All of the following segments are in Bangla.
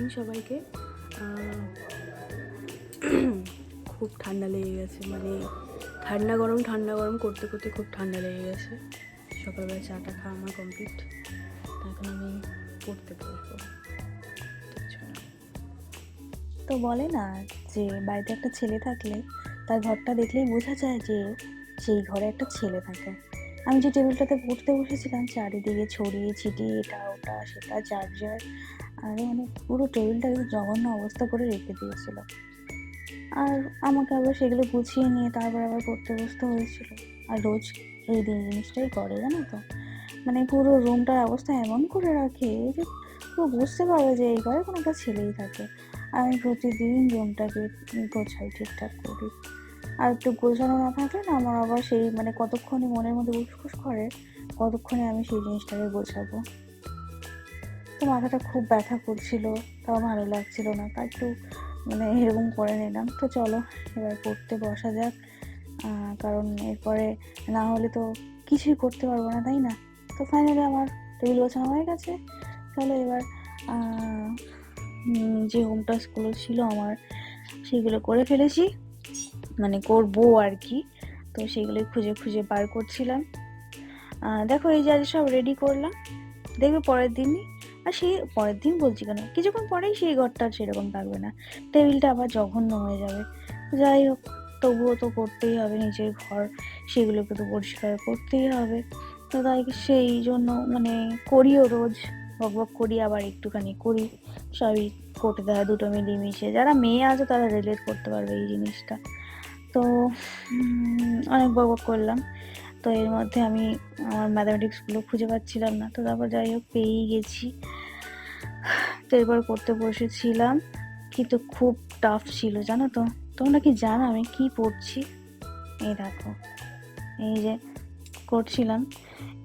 মর্নিং সবাইকে। খুব ঠান্ডা লেগে গেছে, মানে ঠান্ডা গরম করতে করতে খুব ঠান্ডা লেগে গেছে। সকালবেলা চাটা খাওয়া আমার কমপ্লিট, এখন আমি পড়তে বসবো। তো বলে না যে বাড়িতে একটা ছেলে থাকলে তার ঘরটা দেখলেই বোঝা যায় যে সেই ঘরে একটা ছেলে থাকে। আমি যে টেবিলটাতে পড়তে বসেছিলাম চারিদিকে ছড়িয়ে ছিটিয়ে এটা ওটা সেটা চার্জার, আর মানে পুরো টেবিলটা জঘন্য অবস্থা করে রেখে দিয়েছিল। আর আমাকে আবার সেগুলো গুছিয়ে নিয়ে তারপর আবার পড়তে বসতে হয়েছিল। আর রোজ এই জিনিসটাই করে, জানো তো, মানে পুরো রুমটার অবস্থা এমন করে রাখে যে পুরো বুঝতে পারবে যে এই ঘরে কোনো একটা ছেলেই থাকে। আমি প্রতিদিন রুমটাকে গোছাই, ঠিকঠাক করি। আর একটু গোছানো না থাকলে না আমার আবার সেই মানে কতক্ষণে মনের মধ্যে উসখুস করে কতক্ষণে আমি সেই জিনিসটাকে গোছাবো। তো মাথাটা খুব ব্যথা করছিল, তাও ভালো লাগছিল না, তা একটু মানে এরকম করে নিলাম। তো চলো এবার পড়তে বসা যাক, কারণ এরপরে না হলে তো কিছুই করতে পারবো না, তাই না? তো ফাইনালি আমার টেবিল গোছানো হয়ে গেছে। চলো এবার যে হোম টাস্কগুলো ছিল আমার সেগুলো করে ফেলেছি, মানে করবো আর কি। তো সেগুলোই খুঁজে খুঁজে বার করছিলাম। দেখো এই যে আজ সব রেডি করলাম, দেখবে পরের দিনই, আর সেই পরের দিন বলছি কেন, কিছুক্ষণ পরেই সেই ঘরটা সেরকম থাকবে না, টেবিলটা আবার জঘন্য হয়ে যাবে। যাই হোক, তবুও তো করতেই হবে নিজের ঘর, সেগুলোকে তো পরিষ্কার করতেই হবে। তো তাই সেই জন্য মানে করিও রোজ, বক করি আবার একটুখানি করি, সবই করতে দেয় দুটো মিলিয়ে। যারা মেয়ে আছে তারা রিলেট করতে পারবে এই জিনিসটা। তো অনেক বক করলাম। তো এর মধ্যে আমি আমার ম্যাথামেটিক্সগুলো খুঁজে পাচ্ছিলাম না, তো তারপর যাই হোক পেয়েই গেছি। তো এবার করতে বসেছিলাম, কিন্তু খুব টাফ ছিল, জানো তো। তোমরা কি জানো আমি কি পড়ছি? এই দেখো, এই যে করছিলাম,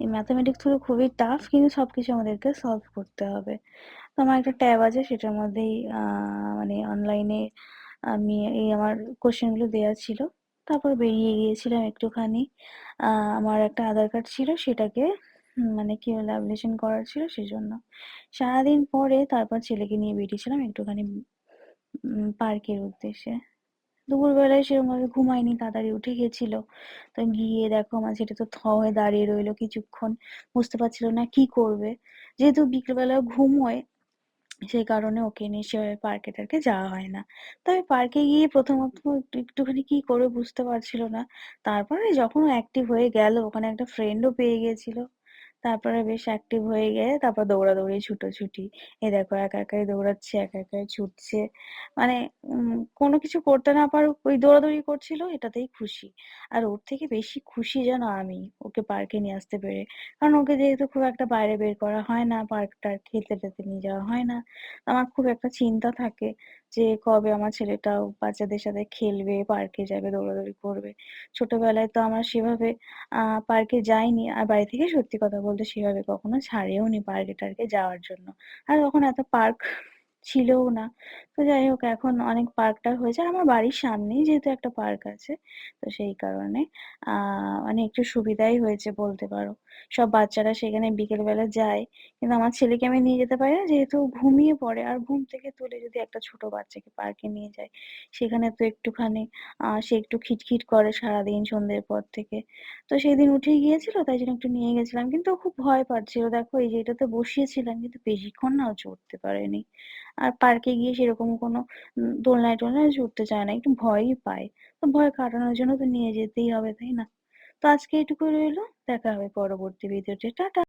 এই ম্যাথামেটিক্সগুলো খুবই টাফ, কিন্তু সব কিছু আমাদেরকে সলভ করতে হবে। তো আমার একটা ট্যাব আছে, সেটার মধ্যেই মানে অনলাইনে আমি এই আমার কোশ্চেনগুলো দেওয়া ছিল। তারপর বেরিয়ে গিয়েছিলাম একটুখানি, আমার একটা আধার কার্ড ছিল, সেটাকে মানে কি ল্যামিনেশন করার ছিল, সেজন্য সারাদিন পরে তারপর ছেলেকে নিয়ে বেরিয়েছিলাম একটুখানি পার্কের উদ্দেশ্যে। দুপুরবেলায় সেরকমভাবে ঘুমায়নি, তাড়াতাড়ি উঠে গেছিল। তো গিয়ে দেখো আমার ছেলে তো হয়ে দাঁড়িয়ে রইলো কিছুক্ষণ, বুঝতে পারছিল না কি করবে। যেহেতু বিকেলবেলা ঘুমোয়, সেই কারণে ওকে নিয়ে সেভাবে পার্কে টার্কে যাওয়া হয় না। তবে পার্কে গিয়ে প্রথমত একটুখানি কি করবে বুঝতে পারছিল না। তারপরে যখন ও অ্যাক্টিভ হয়ে গেল, ওখানে একটা ফ্রেন্ডও পেয়ে গেছিল, তারপরে বেশ অ্যাক্টিভ হয়ে গিয়ে তারপর দৌড়াদৌড়ি ছুটোছুটি। এই দেখো একা একাই দৌড়াচ্ছে, একা একাই ছুটছে, মানে কোনো কিছু করতে না পারুক ওই দৌড়াদৌড়ি করছিল, এটাতেই খুশি। আর ওর থেকে বেশি খুশি যেন আমি ওকে পার্কে নিয়ে আসতে পেরে, কারণ ওকে যেহেতু খুব একটা বাইরে বের করা হয় না, পার্ক টার্ক খেলতে টেলতে নিয়ে যাওয়া হয় না। আমার খুব একটা চিন্তা থাকে যে কবে আমার ছেলেটাও বাচ্চাদের সাথে খেলবে, পার্কে যাবে, দৌড়াদৌড়ি করবে। ছোটবেলায় তো আমরা সেভাবে পার্কে যাইনি, আর বাড়ি থেকে সত্যি কথা বলতে সেভাবে কখনো ছাড়েও নি পার্কে টার্কে যাওয়ার জন্য। আর তখন এত পার্ক ছিলও না। তো যাই হোক, এখন অনেক পার্ক টার্ক হয়েছে, আর আমার বাড়ির সামনেই যেহেতু একটা পার্ক আছে, তো সেই কারণে মানে একটু সুবিধাই হয়েছে বলতে পারো। সব বাচ্চারা সেখানে বিকেলবেলা যায়, কিন্তু আমার ছেলেকে আমি নিয়ে যেতে পারি না, যেহেতু ও ঘুমিয়ে পড়ে। আর ঘুম থেকে তুলে যদি একটা ছোট বাচ্চাকে পার্কে নিয়ে যায়, সেখানে তো একটুখানি সে একটু খিটখিট করে সারাদিন সন্ধ্যের পর থেকে। তো সেদিন উঠে গিয়েছিল, তাই জন্য একটু নিয়ে গেছিলাম, কিন্তু ও খুব ভয় পাচ্ছিল। দেখো এই যে এটাতে বসিয়েছিলাম, কিন্তু বেশিক্ষণ না ও চড়তে পারেনি। আর পার্কে গিয়ে সেরকম কোনো দোলনায় টোলনায় চড়তে চায় না, একটু ভয়ই পায়। তো ভয় কাটানোর জন্য তো নিয়ে যেতেই হবে, তাই না? তো আজকে এটুকুই রইলো, দেখা হবে পরবর্তী ভিডিওতে। টাটা।